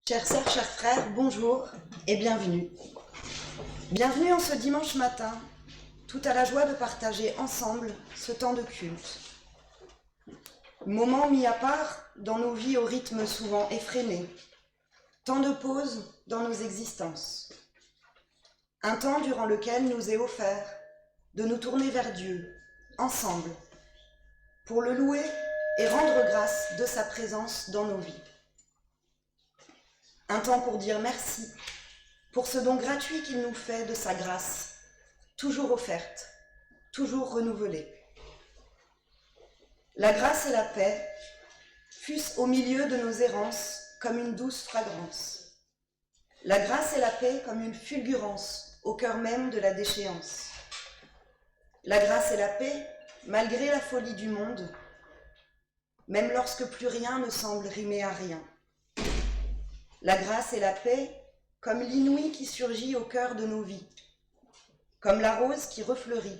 Chères sœurs, chers frères, bonjour et bienvenue. Bienvenue en ce dimanche matin, tout à la joie de partager ensemble ce temps de culte. Moment mis à part dans nos vies au rythme souvent effréné, temps de pause dans nos existences. Un temps durant lequel nous est offert de nous tourner vers Dieu, ensemble, pour le louer et rendre grâce de sa présence dans nos vies. Un temps pour dire merci pour ce don gratuit qu'il nous fait de sa grâce, toujours offerte, toujours renouvelée. La grâce et la paix fussent au milieu de nos errances comme une douce fragrance. La grâce et la paix comme une fulgurance au cœur même de la déchéance. La grâce et la paix, malgré la folie du monde, même lorsque plus rien ne semble rimer à rien. La grâce et la paix comme l'inouï qui surgit au cœur de nos vies, comme la rose qui refleurit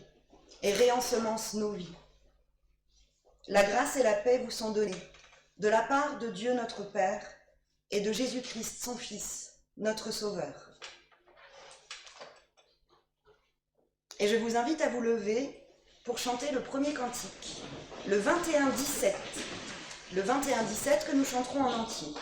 et réensemence nos vies. La grâce et la paix vous sont données de la part de Dieu notre Père et de Jésus-Christ son Fils, notre Sauveur. Et je vous invite à vous lever pour chanter le premier cantique, le 21-17, le 21-17 que nous chanterons en entier.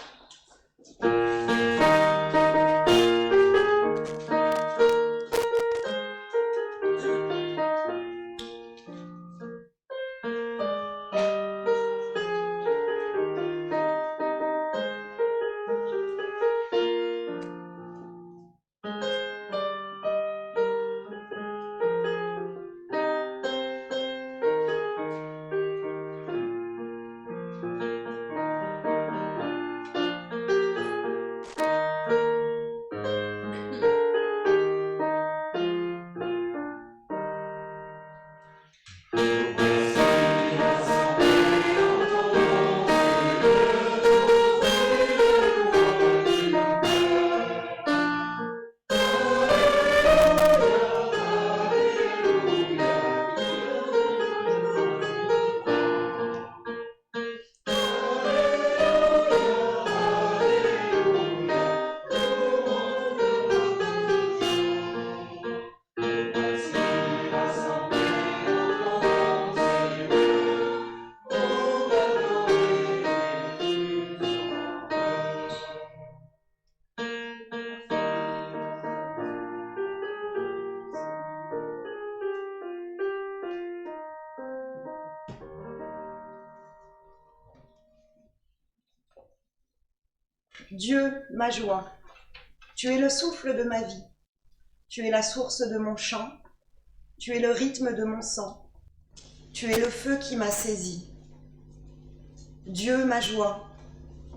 Dieu, ma joie, tu es le souffle de ma vie, tu es la source de mon chant, tu es le rythme de mon sang, tu es le feu qui m'a saisi. Dieu, ma joie,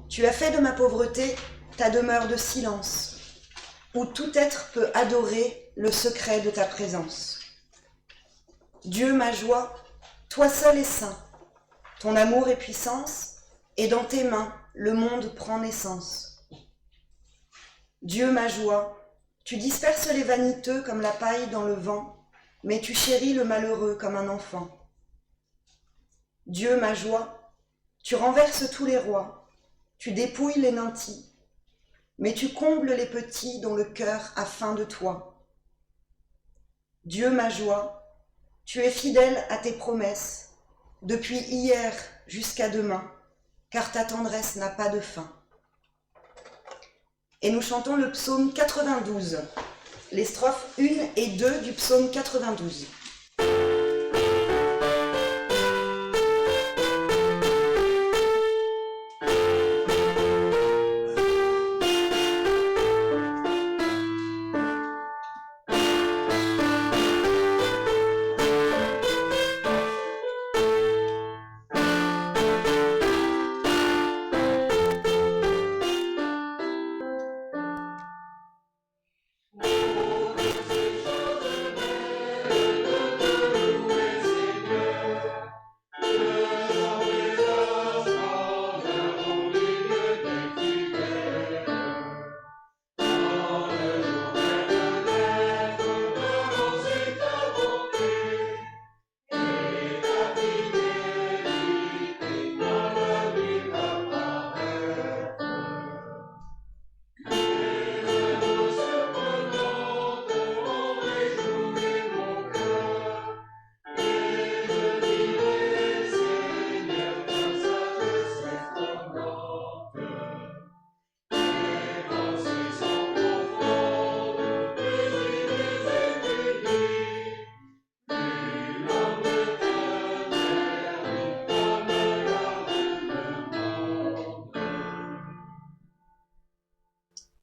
tu as fait de ma pauvreté ta demeure de silence, où tout être peut adorer le secret de ta présence. Dieu, ma joie, toi seul es saint, ton amour et puissance, et dans tes mains le monde prend naissance. Dieu, ma joie, tu disperses les vaniteux comme la paille dans le vent, mais tu chéris le malheureux comme un enfant. Dieu, ma joie, tu renverses tous les rois, tu dépouilles les nantis, mais tu combles les petits dont le cœur a faim de toi. Dieu, ma joie, tu es fidèle à tes promesses, depuis hier jusqu'à demain, car ta tendresse n'a pas de fin. Et nous chantons le psaume 92, les strophes 1 et 2 du psaume 92.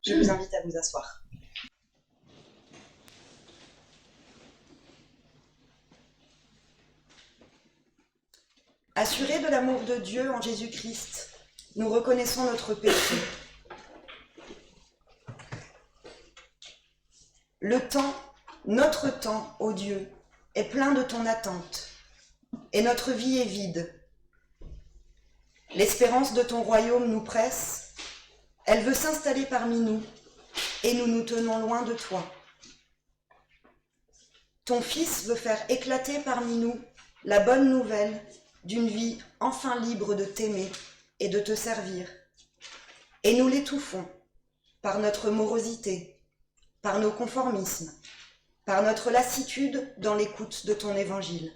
Je vous invite à vous asseoir. Assurés de l'amour de Dieu en Jésus-Christ, nous reconnaissons notre péché. Le temps, notre temps, ô Dieu, est plein de ton attente, et notre vie est vide. L'espérance de ton royaume nous presse, elle veut s'installer parmi nous, et nous nous tenons loin de toi. Ton Fils veut faire éclater parmi nous la bonne nouvelle d'une vie enfin libre de t'aimer et de te servir. Et nous l'étouffons par notre morosité, par nos conformismes, par notre lassitude dans l'écoute de ton évangile.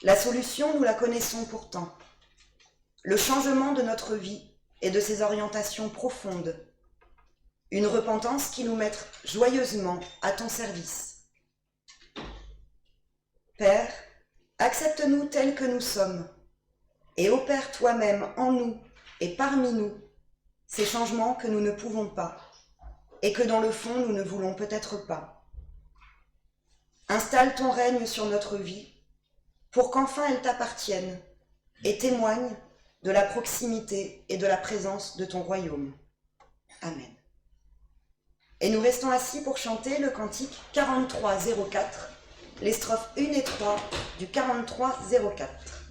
La solution, nous la connaissons pourtant. Le changement de notre vie et de ses orientations profondes. Une repentance qui nous mette joyeusement à ton service. Père, accepte-nous tels que nous sommes et opère toi-même en nous et parmi nous ces changements que nous ne pouvons pas et que dans le fond nous ne voulons peut-être pas. Installe ton règne sur notre vie pour qu'enfin elle t'appartienne et témoigne de la proximité et de la présence de ton royaume. Amen. Et nous restons assis pour chanter le cantique 4304, les strophes 1 et 3 du 4304.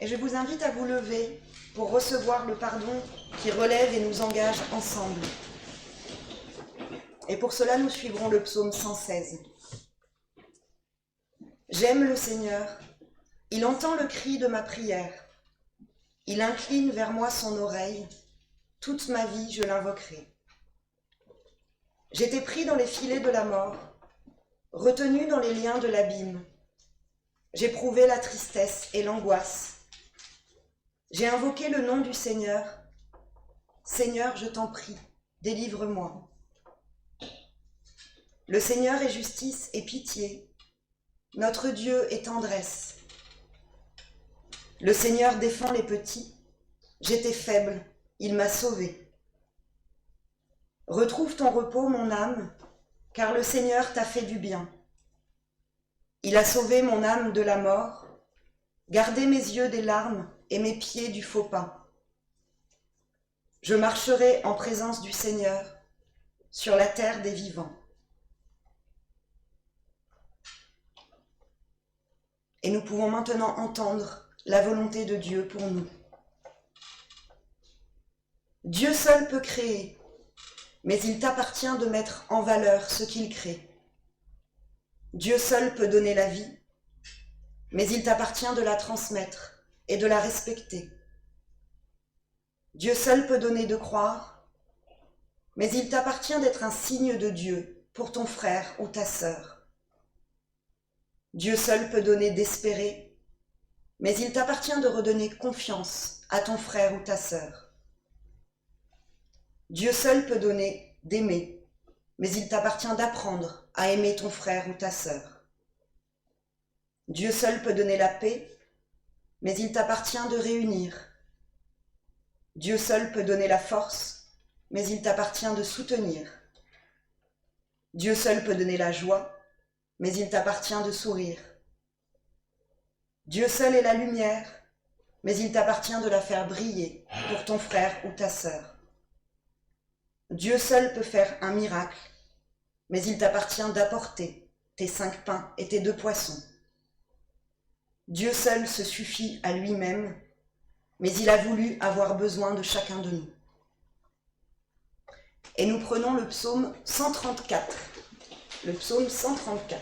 Et je vous invite à vous lever pour recevoir le pardon qui relève et nous engage ensemble. Et pour cela, nous suivrons le psaume 116. J'aime le Seigneur, il entend le cri de ma prière. Il incline vers moi son oreille, toute ma vie je l'invoquerai. J'étais pris dans les filets de la mort, retenu dans les liens de l'abîme. J'éprouvais la tristesse et l'angoisse. J'ai invoqué le nom du Seigneur. Seigneur, je t'en prie, délivre-moi. Le Seigneur est justice et pitié. Notre Dieu est tendresse. Le Seigneur défend les petits. J'étais faible, il m'a sauvé. Retrouve ton repos, mon âme, car le Seigneur t'a fait du bien. Il a sauvé mon âme de la mort, gardé mes yeux des larmes et mes pieds du faux pas. Je marcherai en présence du Seigneur sur la terre des vivants. Et nous pouvons maintenant entendre la volonté de Dieu pour nous. Dieu seul peut créer, mais il t'appartient de mettre en valeur ce qu'il crée. Dieu seul peut donner la vie, mais il t'appartient de la transmettre et de la respecter. Dieu seul peut donner de croire, mais il t'appartient d'être un signe de Dieu pour ton frère ou ta sœur. Dieu seul peut donner d'espérer, mais il t'appartient de redonner confiance à ton frère ou ta sœur. Dieu seul peut donner d'aimer, mais il t'appartient d'apprendre à aimer ton frère ou ta sœur. Dieu seul peut donner la paix, mais il t'appartient de réunir. Dieu seul peut donner la force, mais il t'appartient de soutenir. Dieu seul peut donner la joie, mais il t'appartient de sourire. Dieu seul est la lumière, mais il t'appartient de la faire briller pour ton frère ou ta sœur. Dieu seul peut faire un miracle, mais il t'appartient d'apporter tes 5 pains et tes 2 poissons. Dieu seul se suffit à lui-même, mais il a voulu avoir besoin de chacun de nous. Et nous prenons le psaume 134. Le psaume 134.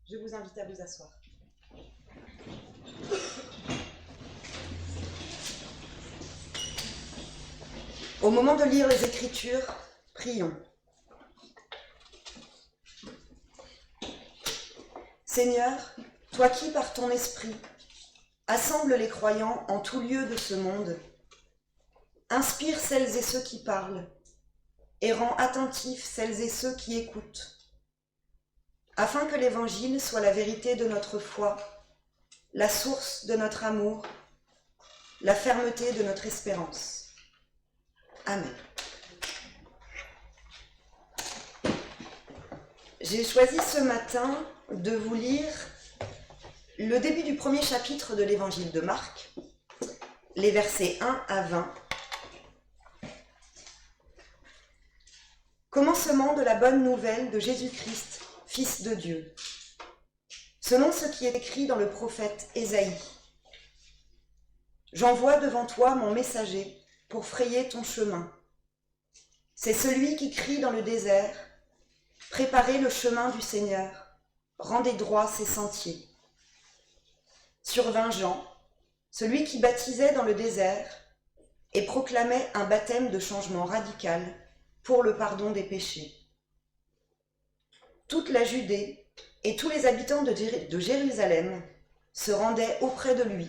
Je vous invite à vous asseoir. Au moment de lire les Écritures, prions. Seigneur, toi qui, par ton esprit, assembles les croyants en tout lieu de ce monde, inspire celles et ceux qui parlent et rends attentifs celles et ceux qui écoutent, afin que l'Évangile soit la vérité de notre foi, la source de notre amour, la fermeté de notre espérance. Amen. J'ai choisi ce matin de vous lire le début du premier chapitre de l'Évangile de Marc, les versets 1 à 20. Commencement de la bonne nouvelle de Jésus-Christ, Fils de Dieu, selon ce qui est écrit dans le prophète Ésaïe. J'envoie devant toi mon messager pour frayer ton chemin. C'est celui qui crie dans le désert, préparez le chemin du Seigneur, rendez droits ses sentiers. Survint Jean, celui qui baptisait dans le désert et proclamait un baptême de changement radical pour le pardon des péchés. Toute la Judée et tous les habitants de Jérusalem se rendaient auprès de lui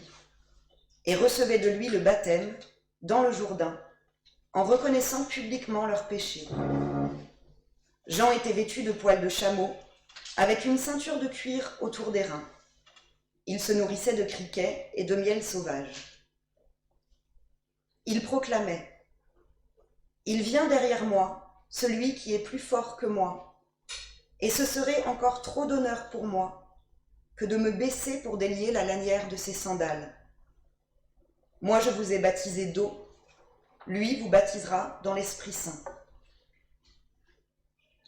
et recevaient de lui le baptême dans le Jourdain, en reconnaissant publiquement leurs péchés. Jean était vêtu de poils de chameau, avec une ceinture de cuir autour des reins. Il se nourrissait de criquets et de miel sauvage. Il proclamait : « Il vient derrière moi, celui qui est plus fort que moi, et ce serait encore trop d'honneur pour moi que de me baisser pour délier la lanière de ses sandales. Moi, je vous ai baptisé d'eau. Lui vous baptisera dans l'Esprit Saint.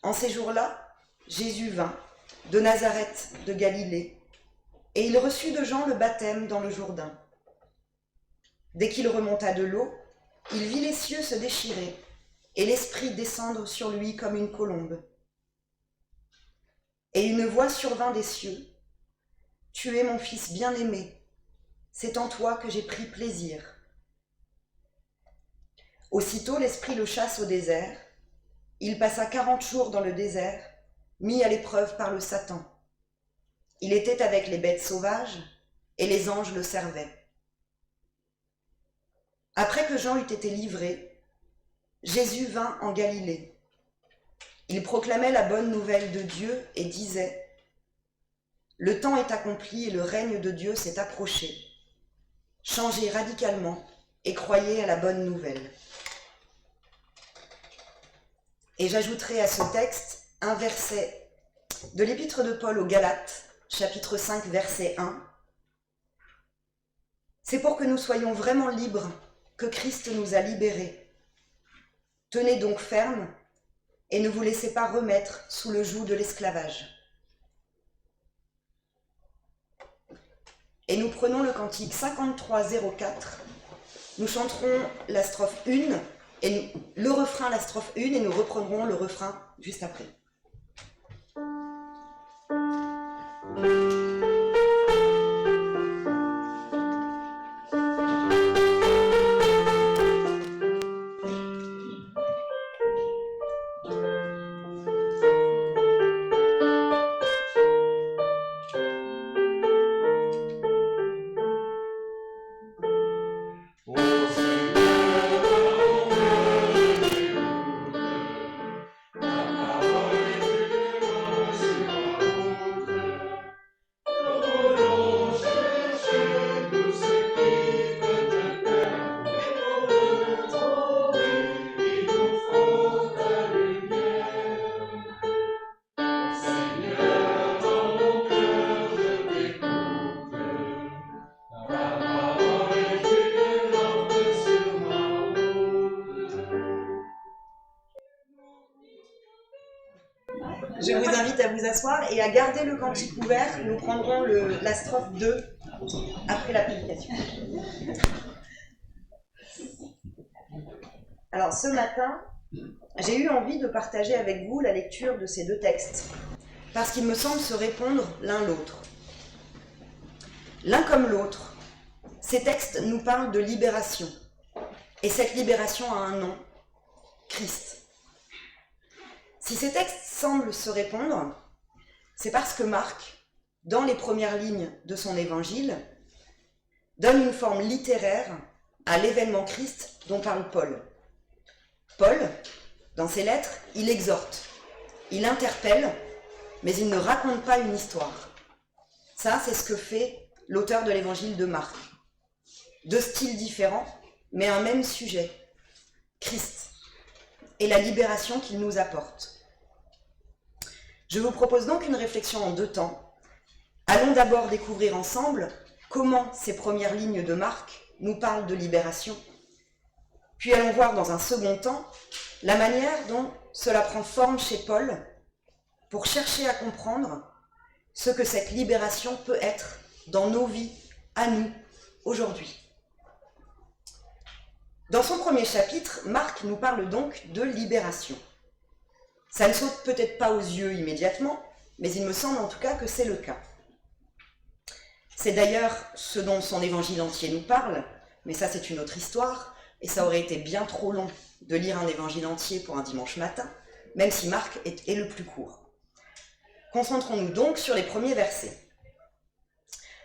En ces jours-là, Jésus vint de Nazareth de Galilée, et il reçut de Jean le baptême dans le Jourdain. Dès qu'il remonta de l'eau, il vit les cieux se déchirer, et l'Esprit descendre sur lui comme une colombe. Et une voix survint des cieux. « Tu es mon Fils bien-aimé, c'est en toi que j'ai pris plaisir. » Aussitôt l'Esprit le chasse au désert. Il passa 40 jours dans le désert, mis à l'épreuve par le Satan. Il était avec les bêtes sauvages, et les anges le servaient. Après que Jean eut été livré, Jésus vint en Galilée. Il proclamait la bonne nouvelle de Dieu et disait : « Le temps est accompli et le règne de Dieu s'est approché. Changez radicalement et croyez à la bonne nouvelle. » Et j'ajouterai à ce texte un verset de l'épître de Paul aux Galates, chapitre 5, verset 1. « C'est pour que nous soyons vraiment libres que Christ nous a libérés. Tenez donc ferme et ne vous laissez pas remettre sous le joug de l'esclavage. » Et nous prenons le cantique 5304. Nous chanterons la strophe 1 et le refrain, la strophe 1, et nous reprendrons le refrain juste après. Je vous invite à vous asseoir et à garder le cantique ouvert. Nous prendrons la strophe 2 après la prédication. Alors ce matin, j'ai eu envie de partager avec vous la lecture de ces deux textes, parce qu'ils me semblent se répondre l'un l'autre. L'un comme l'autre, ces textes nous parlent de libération. Et cette libération a un nom, Christ. Si ces textes semblent se répondre, c'est parce que Marc, dans les premières lignes de son évangile, donne une forme littéraire à l'événement Christ dont parle Paul. Paul, dans ses lettres, il exhorte, il interpelle, mais il ne raconte pas une histoire. Ça, c'est ce que fait l'auteur de l'évangile de Marc. Deux styles différents, mais un même sujet, Christ, et la libération qu'il nous apporte. Je vous propose donc une réflexion en deux temps. Allons d'abord découvrir ensemble comment ces premières lignes de Marc nous parlent de libération, puis allons voir dans un second temps la manière dont cela prend forme chez Paul pour chercher à comprendre ce que cette libération peut être dans nos vies, à nous, aujourd'hui. Dans son premier chapitre, Marc nous parle donc de libération. Ça ne saute peut-être pas aux yeux immédiatement, mais il me semble en tout cas que c'est le cas. C'est d'ailleurs ce dont son évangile entier nous parle, mais ça c'est une autre histoire, et ça aurait été bien trop long de lire un évangile entier pour un dimanche matin, même si Marc est le plus court. Concentrons-nous donc sur les premiers versets.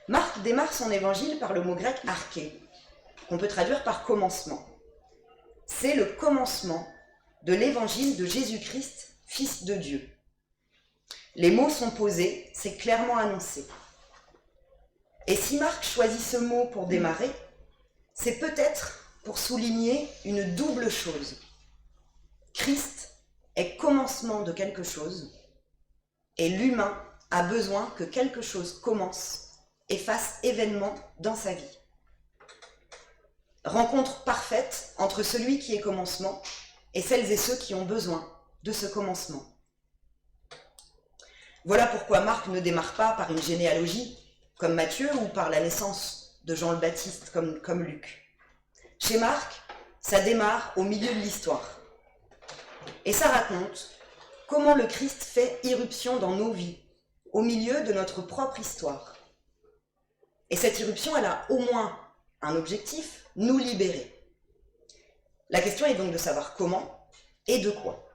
Marc démarre son évangile par le mot grec « arché », qu'on peut traduire par « commencement ». C'est le commencement de l'évangile de Jésus-Christ, Fils de Dieu. Les mots sont posés, c'est clairement annoncé. Et si Marc choisit ce mot pour démarrer, c'est peut-être pour souligner une double chose. Christ est commencement de quelque chose, et l'humain a besoin que quelque chose commence et fasse événement dans sa vie. rencontre parfaite entre celui qui est commencement et celles et ceux qui ont besoin de ce commencement. Voilà pourquoi Marc ne démarre pas par une généalogie, comme Matthieu, ou par la naissance de Jean le Baptiste, comme Luc. Chez Marc, ça démarre au milieu de l'histoire. Et ça raconte comment le Christ fait irruption dans nos vies, au milieu de notre propre histoire. Et cette irruption, elle a au moins un objectif, nous libérer. La question est donc de savoir comment et de quoi.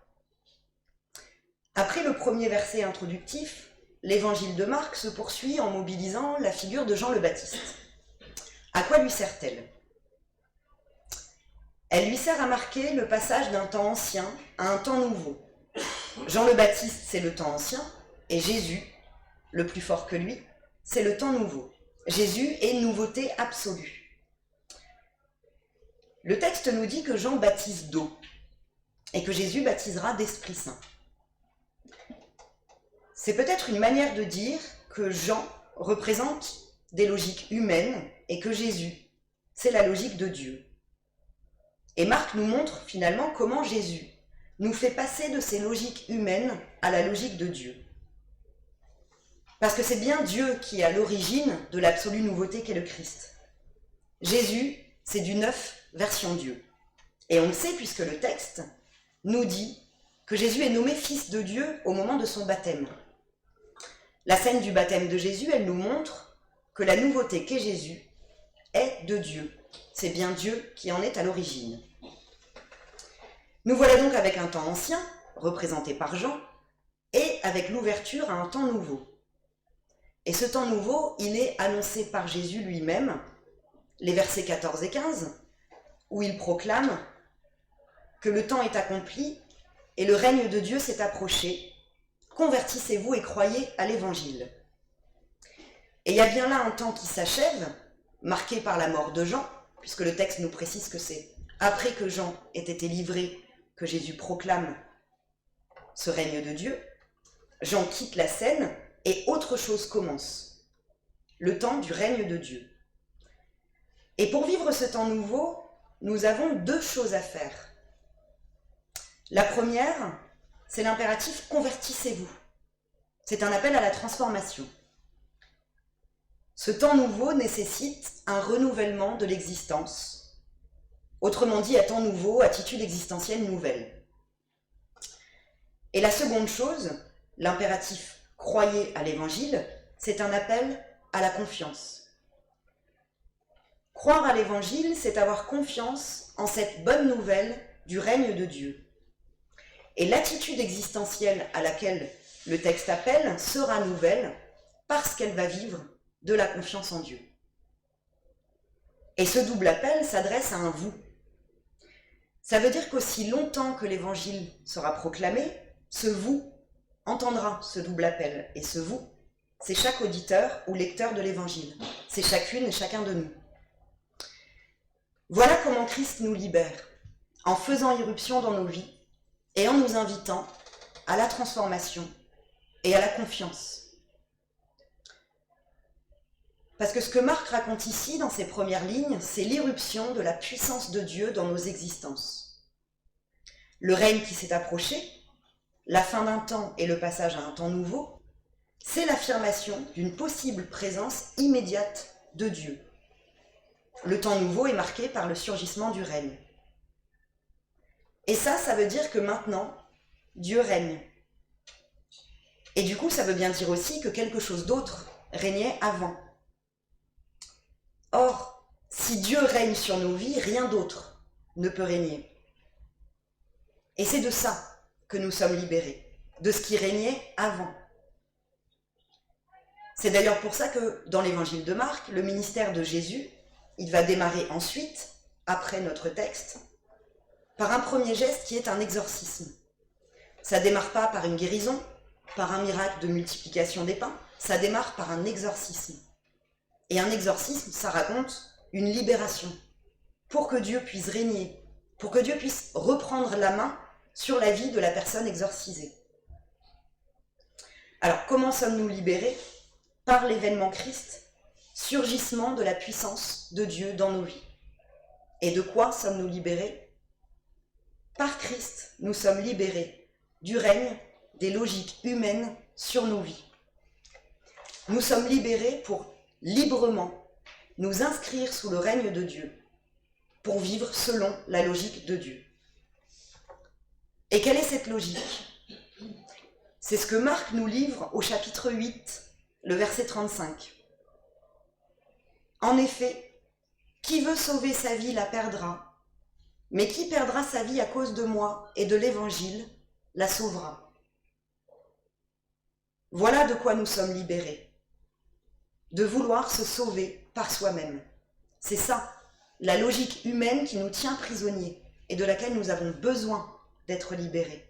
Après le premier verset introductif, l'évangile de Marc se poursuit en mobilisant la figure de Jean le Baptiste. À quoi lui sert-elle ? Elle lui sert à marquer le passage d'un temps ancien à un temps nouveau. Jean le Baptiste, c'est le temps ancien, et Jésus, le plus fort que lui, c'est le temps nouveau. Jésus est nouveauté absolue. Le texte nous dit que Jean baptise d'eau, et que Jésus baptisera d'Esprit Saint. C'est peut-être une manière de dire que Jean représente des logiques humaines et que Jésus, c'est la logique de Dieu. Et Marc nous montre finalement comment Jésus nous fait passer de ces logiques humaines à la logique de Dieu. Parce que c'est bien Dieu qui est à l'origine de l'absolue nouveauté qu'est le Christ. Jésus, c'est du neuf version Dieu. Et on le sait puisque le texte nous dit que Jésus est nommé fils de Dieu au moment de son baptême. La scène du baptême de Jésus, elle nous montre que la nouveauté qu'est Jésus est de Dieu. C'est bien Dieu qui en est à l'origine. Nous voilà donc avec un temps ancien, représenté par Jean, et avec l'ouverture à un temps nouveau. Et ce temps nouveau, il est annoncé par Jésus lui-même, les versets 14 et 15, où il proclame que le temps est accompli et le règne de Dieu s'est approché. Convertissez-vous et croyez à l'Évangile. Et il y a bien là un temps qui s'achève, marqué par la mort de Jean, puisque le texte nous précise que c'est après que Jean ait été livré que Jésus proclame ce règne de Dieu. Jean quitte la scène et autre chose commence, le temps du règne de Dieu. Et pour vivre ce temps nouveau, nous avons deux choses à faire. La première, c'est l'impératif « convertissez-vous ». C'est un appel à la transformation. Ce temps nouveau nécessite un renouvellement de l'existence. Autrement dit, à temps nouveau, attitude existentielle nouvelle. Et la seconde chose, l'impératif « croyez à l'Évangile », c'est un appel à la confiance. Croire à l'Évangile, c'est avoir confiance en cette bonne nouvelle du règne de Dieu. Et l'attitude existentielle à laquelle le texte appelle sera nouvelle parce qu'elle va vivre de la confiance en Dieu. Et ce double appel s'adresse à un vous. Ça veut dire qu'aussi longtemps que l'Évangile sera proclamé, ce vous entendra ce double appel. Et ce vous, c'est chaque auditeur ou lecteur de l'Évangile. C'est chacune et chacun de nous. Voilà comment Christ nous libère, en faisant irruption dans nos vies et en nous invitant à la transformation et à la confiance. Parce que ce que Marc raconte ici, dans ses premières lignes, c'est l'irruption de la puissance de Dieu dans nos existences. Le règne qui s'est approché, la fin d'un temps et le passage à un temps nouveau, c'est l'affirmation d'une possible présence immédiate de Dieu. Le temps nouveau est marqué par le surgissement du règne. Et ça veut dire que maintenant, Dieu règne. Et du coup, ça veut bien dire aussi que quelque chose d'autre régnait avant. Or, si Dieu règne sur nos vies, rien d'autre ne peut régner. Et c'est de ça que nous sommes libérés, de ce qui régnait avant. C'est d'ailleurs pour ça que dans l'évangile de Marc, le ministère de Jésus, il va démarrer ensuite, après notre texte, par un premier geste qui est un exorcisme. Ça ne démarre pas par une guérison, par un miracle de multiplication des pains, ça démarre par un exorcisme. Et un exorcisme, ça raconte une libération, pour que Dieu puisse régner, pour que Dieu puisse reprendre la main sur la vie de la personne exorcisée. Alors, comment sommes-nous libérés ? Par l'événement Christ, surgissement de la puissance de Dieu dans nos vies. Et de quoi sommes-nous libérés? Par Christ, nous sommes libérés du règne des logiques humaines sur nos vies. Nous sommes libérés pour librement nous inscrire sous le règne de Dieu, pour vivre selon la logique de Dieu. Et quelle est cette logique? C'est ce que Marc nous livre au chapitre 8, le verset 35. En effet, qui veut sauver sa vie la perdra, mais qui perdra sa vie à cause de moi et de l'Évangile la sauvera. Voilà de quoi nous sommes libérés, de vouloir se sauver par soi-même. C'est ça, la logique humaine qui nous tient prisonniers et de laquelle nous avons besoin d'être libérés.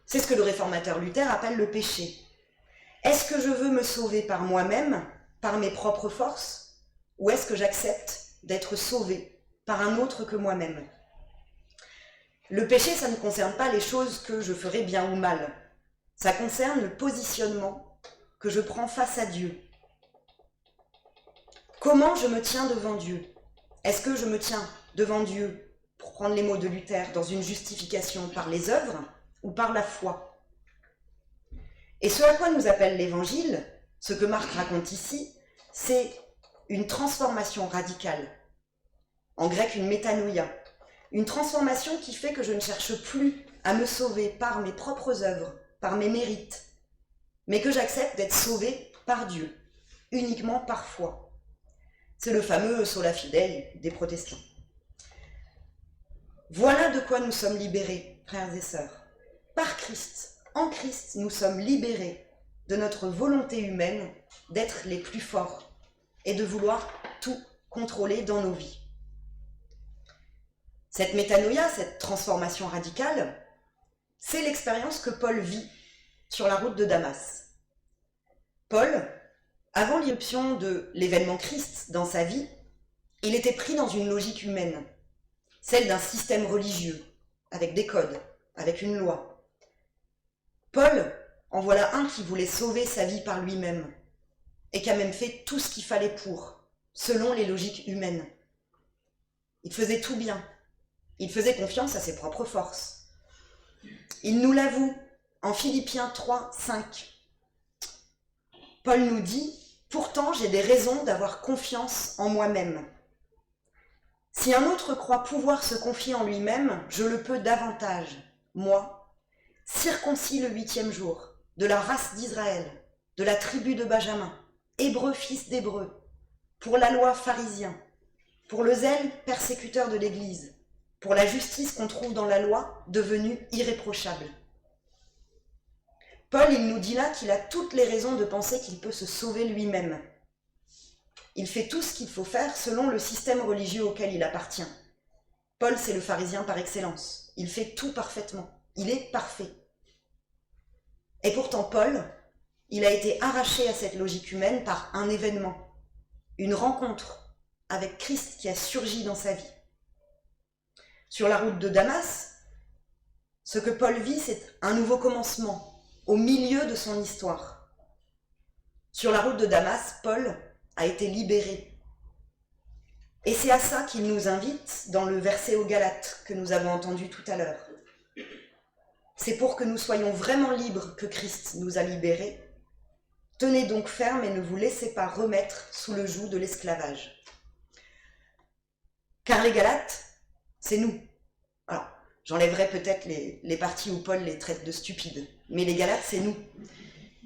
C'est ce que le réformateur Luther appelle le péché. Est-ce que je veux me sauver par moi-même, par mes propres forces, ou est-ce que j'accepte d'être sauvé par un autre que moi-même? Le péché, ça ne concerne pas les choses que je ferai bien ou mal. Ça concerne le positionnement que je prends face à Dieu. Comment je me tiens devant Dieu? Est-ce que je me tiens devant Dieu, pour prendre les mots de Luther, dans une justification par les œuvres ou par la foi? Et ce à quoi nous appelle l'Évangile, ce que Marc raconte ici, c'est une transformation radicale. En grec, une métanoïa. Une transformation qui fait que je ne cherche plus à me sauver par mes propres œuvres, par mes mérites, mais que j'accepte d'être sauvé par Dieu, uniquement par foi. C'est le fameux sola fidei des protestants. Voilà de quoi nous sommes libérés, frères et sœurs. Par Christ, en Christ, nous sommes libérés de notre volonté humaine d'être les plus forts et de vouloir tout contrôler dans nos vies. Cette métanoïa, cette transformation radicale, c'est l'expérience que Paul vit sur la route de Damas. Paul, avant l'irruption de l'événement Christ dans sa vie, il était pris dans une logique humaine, celle d'un système religieux, avec des codes, avec une loi. Paul, en voilà un qui voulait sauver sa vie par lui-même, et qui a même fait tout ce qu'il fallait pour, selon les logiques humaines. Il faisait tout bien. Il faisait confiance à ses propres forces. Il nous l'avoue en Philippiens 3, 5. Paul nous dit « Pourtant, j'ai des raisons d'avoir confiance en moi-même. Si un autre croit pouvoir se confier en lui-même, je le peux davantage. Moi, circoncis le 8e jour, de la race d'Israël, de la tribu de Benjamin, hébreu fils d'hébreu, pour la loi pharisien, pour le zèle persécuteur de l'Église, pour la justice qu'on trouve dans la loi, devenue irréprochable. » Paul, il nous dit là qu'il a toutes les raisons de penser qu'il peut se sauver lui-même. Il fait tout ce qu'il faut faire selon le système religieux auquel il appartient. Paul, c'est le pharisien par excellence. Il fait tout parfaitement. Il est parfait. Et pourtant, Paul, il a été arraché à cette logique humaine par un événement, une rencontre avec Christ qui a surgi dans sa vie. Sur la route de Damas, ce que Paul vit, c'est un nouveau commencement, au milieu de son histoire. Sur la route de Damas, Paul a été libéré. Et c'est à ça qu'il nous invite dans le verset aux Galates que nous avons entendu tout à l'heure. C'est pour que nous soyons vraiment libres que Christ nous a libérés. Tenez donc ferme et ne vous laissez pas remettre sous le joug de l'esclavage. Car les Galates, c'est nous. Alors, j'enlèverai peut-être les parties où Paul les traite de stupides, mais les Galates, c'est nous.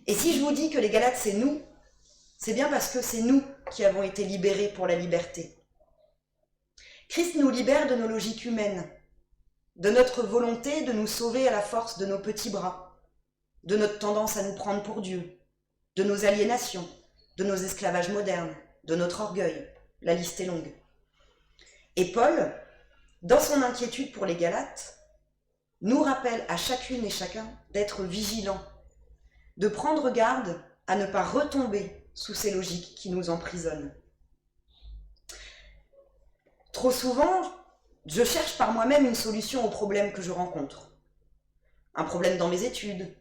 Et si je vous dis que les Galates, c'est nous, c'est bien parce que c'est nous qui avons été libérés pour la liberté. Christ nous libère de nos logiques humaines, de notre volonté de nous sauver à la force de nos petits bras, de notre tendance à nous prendre pour Dieu, de nos aliénations, de nos esclavages modernes, de notre orgueil. La liste est longue. Et Paul, dans son inquiétude pour les Galates, nous rappelle à chacune et chacun d'être vigilants, de prendre garde à ne pas retomber sous ces logiques qui nous emprisonnent. Trop souvent, je cherche par moi-même une solution aux problèmes que je rencontre. Un problème dans mes études,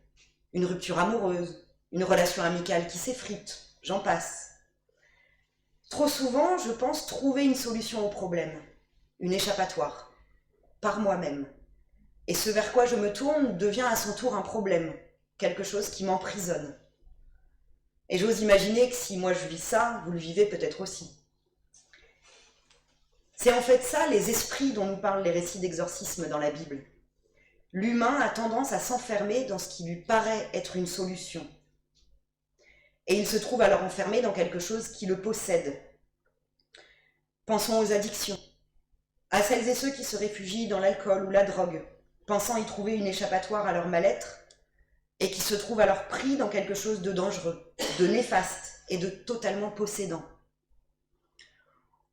une rupture amoureuse, une relation amicale qui s'effrite, j'en passe. Trop souvent, je pense trouver une solution au problème, une échappatoire, par moi-même. Et ce vers quoi je me tourne devient à son tour un problème, quelque chose qui m'emprisonne. Et j'ose imaginer que si moi je vis ça, vous le vivez peut-être aussi. C'est en fait ça les esprits dont nous parlent les récits d'exorcisme dans la Bible. L'humain a tendance à s'enfermer dans ce qui lui paraît être une solution. Et il se trouve alors enfermé dans quelque chose qui le possède. Pensons aux addictions, à celles et ceux qui se réfugient dans l'alcool ou la drogue, pensant y trouver une échappatoire à leur mal-être, et qui se trouvent alors pris dans quelque chose de dangereux, de néfaste et de totalement possédant.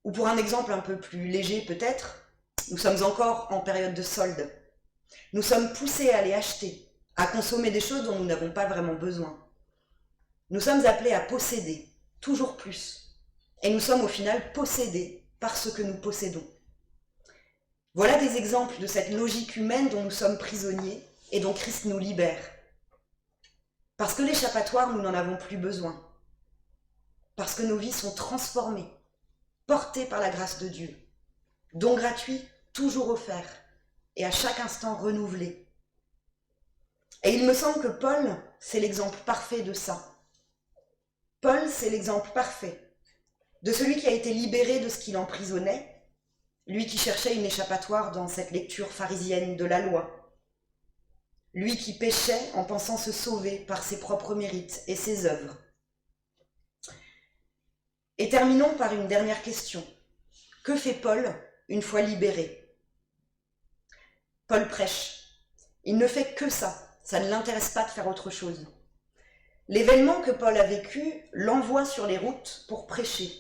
Ou pour un exemple un peu plus léger peut-être, nous sommes encore en période de solde. Nous sommes poussés à aller acheter, à consommer des choses dont nous n'avons pas vraiment besoin. Nous sommes appelés à posséder, toujours plus. Et nous sommes au final possédés par ce que nous possédons. Voilà des exemples de cette logique humaine dont nous sommes prisonniers et dont Christ nous libère. Parce que l'échappatoire, nous n'en avons plus besoin. Parce que nos vies sont transformées, portées par la grâce de Dieu. Don gratuit, toujours offert, et à chaque instant renouvelé. Et il me semble que Paul, c'est l'exemple parfait de ça. Paul, c'est l'exemple parfait de celui qui a été libéré de ce qui l'emprisonnait, lui qui cherchait une échappatoire dans cette lecture pharisienne de la loi, lui qui péchait en pensant se sauver par ses propres mérites et ses œuvres. Et terminons par une dernière question. Que fait Paul une fois libéré? Paul prêche. Il ne fait que ça. Ça ne l'intéresse pas de faire autre chose. L'événement que Paul a vécu l'envoie sur les routes pour prêcher.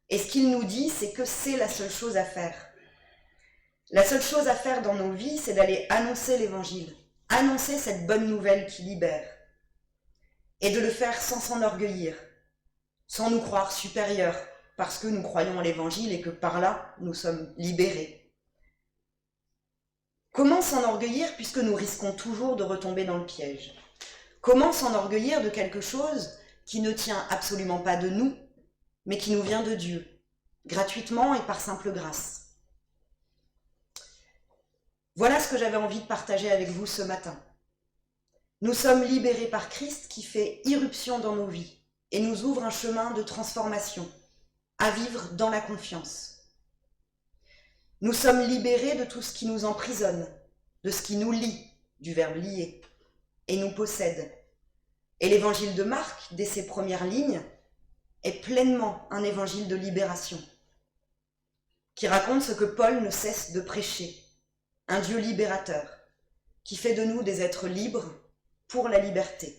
Et ce qu'il nous dit, c'est que c'est la seule chose à faire. La seule chose à faire dans nos vies, c'est d'aller annoncer l'évangile, annoncer cette bonne nouvelle qui libère. Et de le faire sans s'enorgueillir, sans nous croire supérieurs, parce que nous croyons à l'évangile et que par là, nous sommes libérés. Comment s'enorgueillir puisque nous risquons toujours de retomber dans le piège? Comment s'enorgueillir de quelque chose qui ne tient absolument pas de nous, mais qui nous vient de Dieu, gratuitement et par simple grâce? Voilà ce que j'avais envie de partager avec vous ce matin. Nous sommes libérés par Christ qui fait irruption dans nos vies et nous ouvre un chemin de transformation, à vivre dans la confiance. Nous sommes libérés de tout ce qui nous emprisonne, de ce qui nous lie, du verbe lier, et nous possède. Et l'évangile de Marc, dès ses premières lignes, est pleinement un évangile de libération, qui raconte ce que Paul ne cesse de prêcher, un Dieu libérateur, qui fait de nous des êtres libres pour la liberté.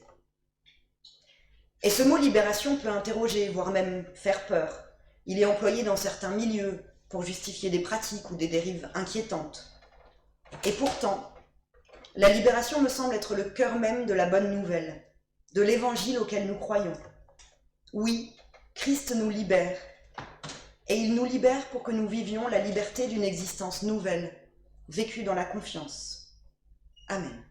Et ce mot libération peut interroger, voire même faire peur. Il est employé dans certains milieux pour justifier des pratiques ou des dérives inquiétantes. Et pourtant, la libération me semble être le cœur même de la bonne nouvelle, de l'évangile auquel nous croyons. Oui, Christ nous libère, et il nous libère pour que nous vivions la liberté d'une existence nouvelle, vécue dans la confiance. Amen.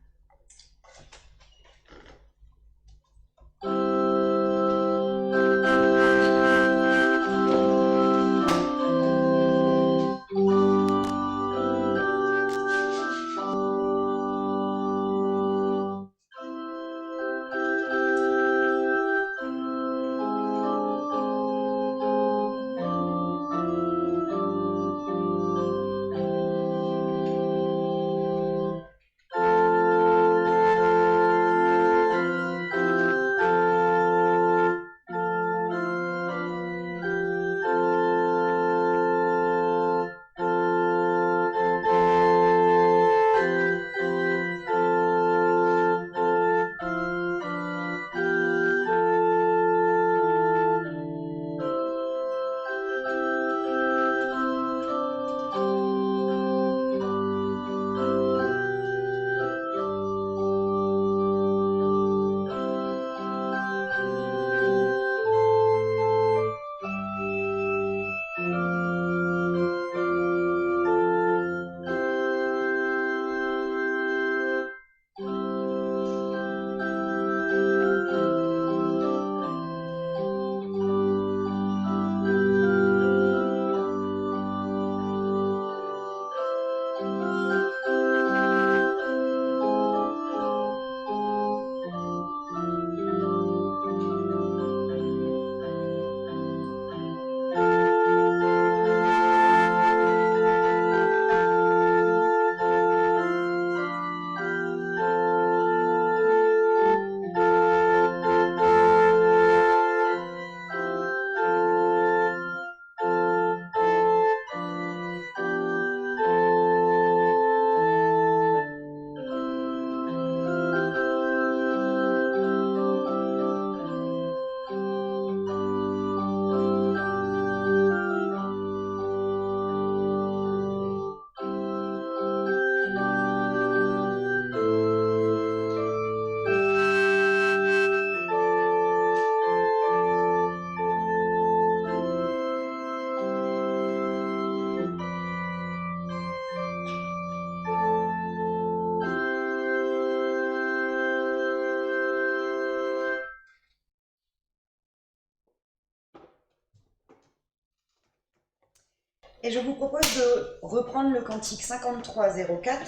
Et je vous propose de reprendre le cantique 5304,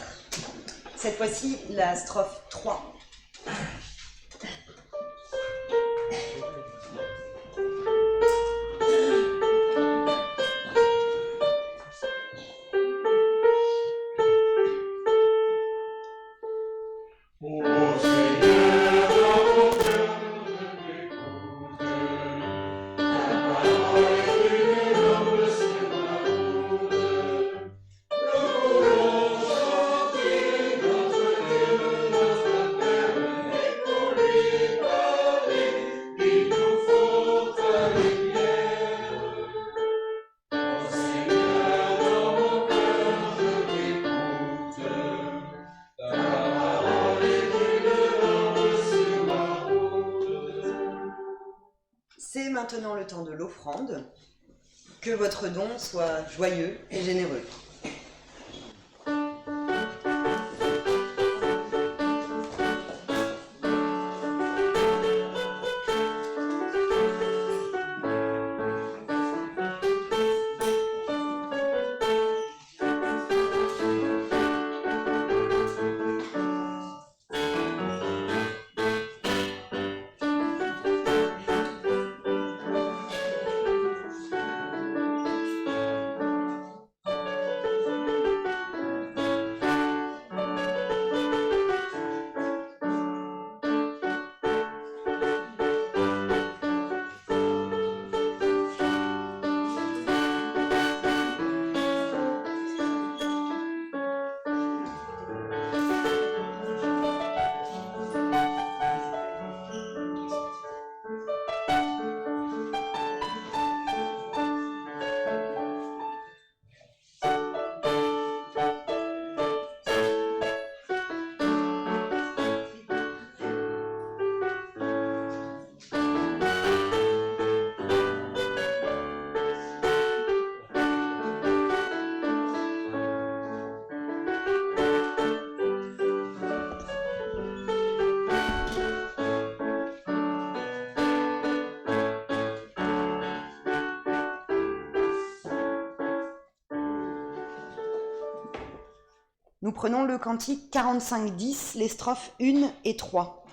cette fois-ci la strophe 3. C'est maintenant le temps de l'offrande. Que votre don soit joyeux et généreux. Nous prenons le cantique 45-10, les strophes 1 et 3.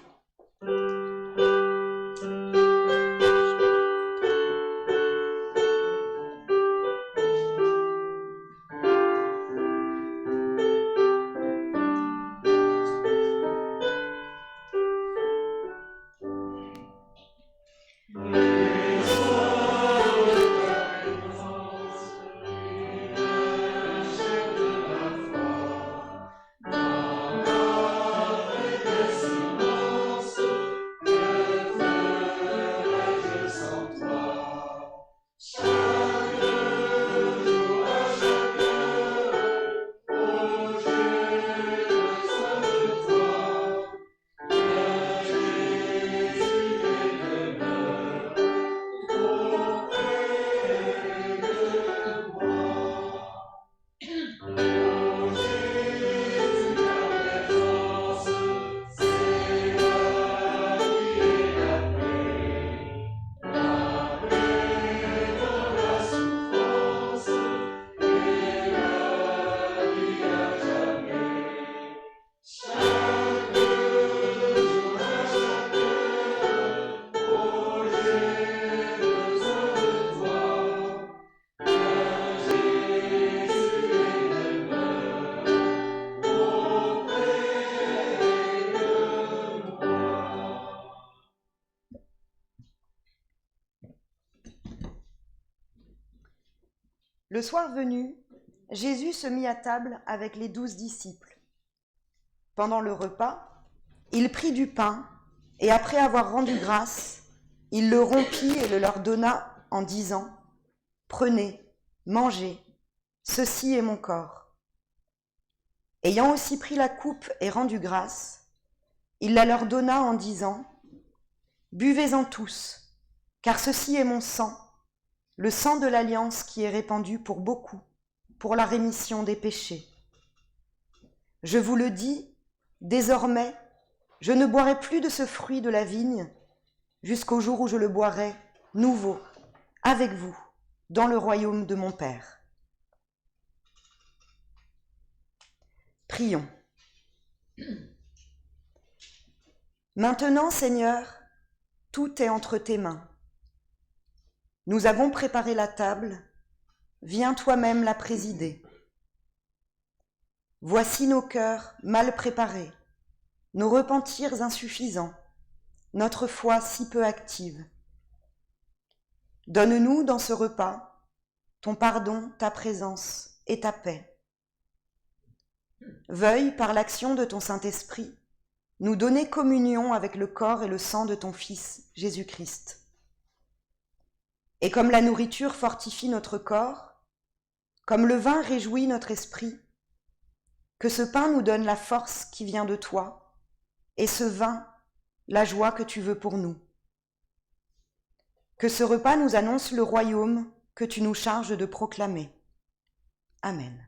Le soir venu, Jésus se mit à table avec les 12 disciples. Pendant le repas, il prit du pain et après avoir rendu grâce, il le rompit et le leur donna en disant « Prenez, mangez, ceci est mon corps. » Ayant aussi pris la coupe et rendu grâce, il la leur donna en disant « Buvez-en tous, car ceci est mon sang, le sang de l'alliance qui est répandu pour beaucoup, pour la rémission des péchés. Je vous le dis, désormais, je ne boirai plus de ce fruit de la vigne jusqu'au jour où je le boirai nouveau, avec vous, dans le royaume de mon Père. Prions. Maintenant, Seigneur, tout est entre tes mains. Nous avons préparé la table, viens toi-même la présider. Voici nos cœurs mal préparés, nos repentirs insuffisants, notre foi si peu active. Donne-nous dans ce repas ton pardon, ta présence et ta paix. Veuille, par l'action de ton Saint-Esprit, nous donner communion avec le corps et le sang de ton Fils, Jésus-Christ. Et comme la nourriture fortifie notre corps, comme le vin réjouit notre esprit, que ce pain nous donne la force qui vient de toi, et ce vin, la joie que tu veux pour nous. Que ce repas nous annonce le royaume que tu nous charges de proclamer. Amen.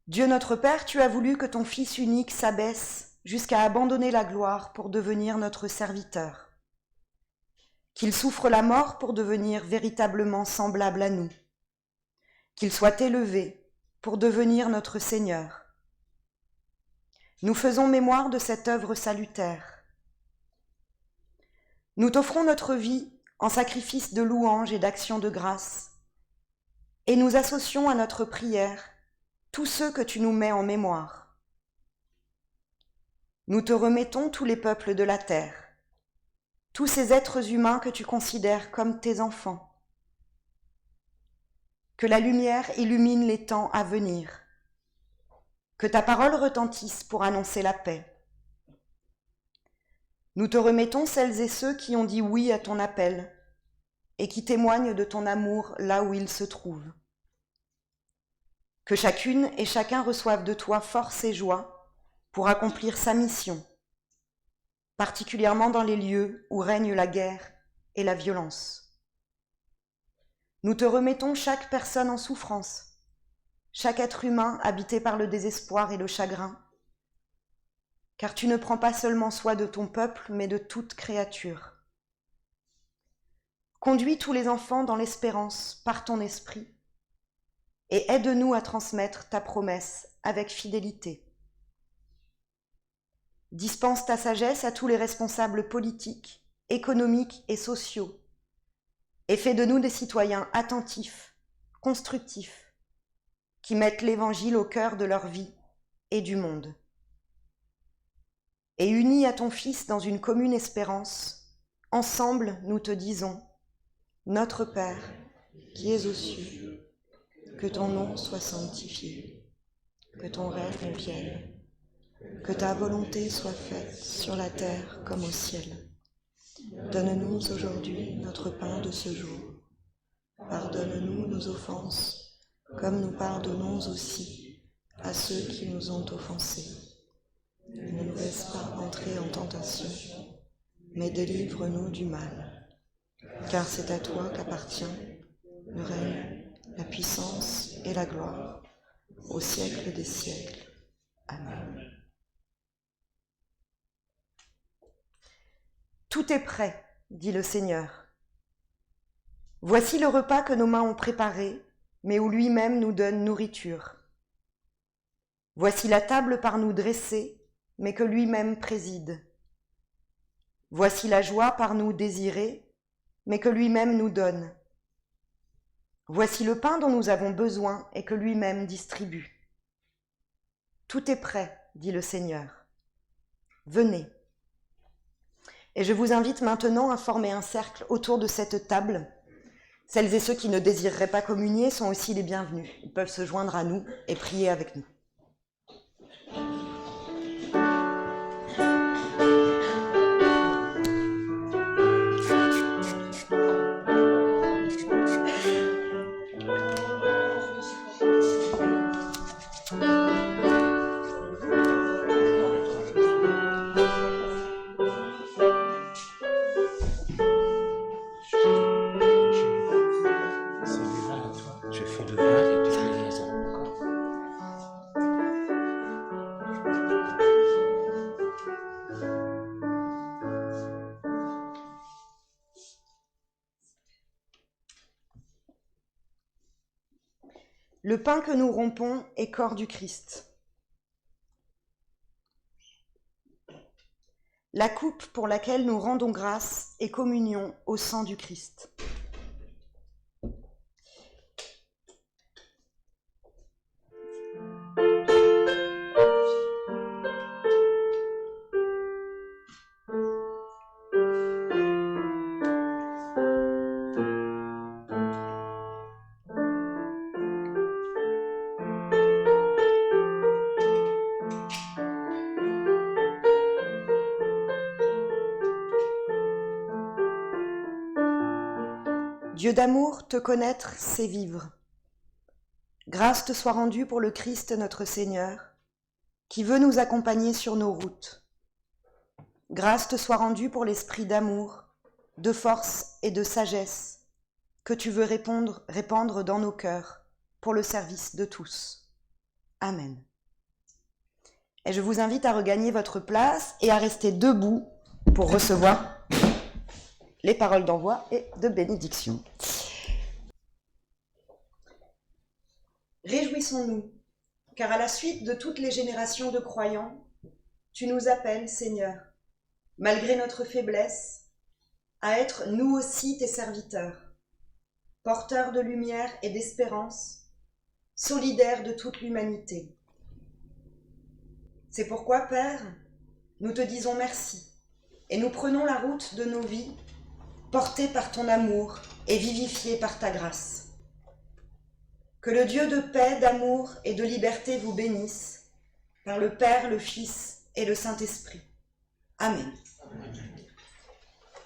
Dieu notre Père, tu as voulu que ton Fils unique s'abaisse jusqu'à abandonner la gloire pour devenir notre serviteur. Qu'il souffre la mort pour devenir véritablement semblable à nous. Qu'il soit élevé pour devenir notre Seigneur. Nous faisons mémoire de cette œuvre salutaire. Nous t'offrons notre vie en sacrifice de louange et d'action de grâce, et nous associons à notre prière tous ceux que tu nous mets en mémoire. Nous te remettons tous les peuples de la terre, tous ces êtres humains que tu considères comme tes enfants. Que la lumière illumine les temps à venir, que ta parole retentisse pour annoncer la paix. Nous te remettons celles et ceux qui ont dit oui à ton appel et qui témoignent de ton amour là où ils se trouvent. Que chacune et chacun reçoive de toi force et joie pour accomplir sa mission, particulièrement dans les lieux où règne la guerre et la violence. Nous te remettons chaque personne en souffrance, chaque être humain habité par le désespoir et le chagrin, car tu ne prends pas seulement soin de ton peuple, mais de toute créature. Conduis tous les enfants dans l'espérance par ton esprit, et aide-nous à transmettre ta promesse avec fidélité. Dispense ta sagesse à tous les responsables politiques, économiques et sociaux, et fais de nous des citoyens attentifs, constructifs, qui mettent l'Évangile au cœur de leur vie et du monde. Et unis à ton Fils dans une commune espérance, ensemble nous te disons, Notre Père, qui es aux cieux, que ton nom soit sanctifié, que ton règne vienne, que ta volonté soit faite sur la terre comme au ciel. Donne-nous aujourd'hui notre pain de ce jour. Pardonne-nous nos offenses, comme nous pardonnons aussi à ceux qui nous ont offensés. Ne nous laisse pas entrer en tentation, mais délivre-nous du mal. Car c'est à toi qu'appartient le règne, la puissance et la gloire, au siècle des siècles. Amen. Tout est prêt, dit le Seigneur. Voici le repas que nos mains ont préparé, mais où lui-même nous donne nourriture. Voici la table par nous dressée, mais que lui-même préside. Voici la joie par nous désirée, mais que lui-même nous donne. Voici le pain dont nous avons besoin et que lui-même distribue. Tout est prêt, dit le Seigneur. Venez. Et je vous invite maintenant à former un cercle autour de cette table. Celles et ceux qui ne désireraient pas communier sont aussi les bienvenus. Ils peuvent se joindre à nous et prier avec nous. Le pain que nous rompons est corps du Christ. La coupe pour laquelle nous rendons grâce est communion au sang du Christ. Dieu d'amour, te connaître, c'est vivre. Grâce te soit rendue pour le Christ notre Seigneur, qui veut nous accompagner sur nos routes. Grâce te soit rendue pour l'esprit d'amour, de force et de sagesse, que tu veux répandre dans nos cœurs, pour le service de tous. Amen. Et je vous invite à regagner votre place et à rester debout pour recevoir les paroles d'envoi et de bénédiction. Réjouissons-nous, car à la suite de toutes les générations de croyants, tu nous appelles, Seigneur, malgré notre faiblesse, à être nous aussi tes serviteurs, porteurs de lumière et d'espérance, solidaires de toute l'humanité. C'est pourquoi, Père, nous te disons merci et nous prenons la route de nos vies, portés par ton amour et vivifiés par ta grâce. Que le Dieu de paix, d'amour et de liberté vous bénisse, par le Père, le Fils et le Saint-Esprit. Amen.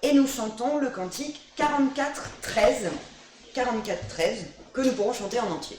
Et nous chantons le cantique 44-13, que nous pourrons chanter en entier.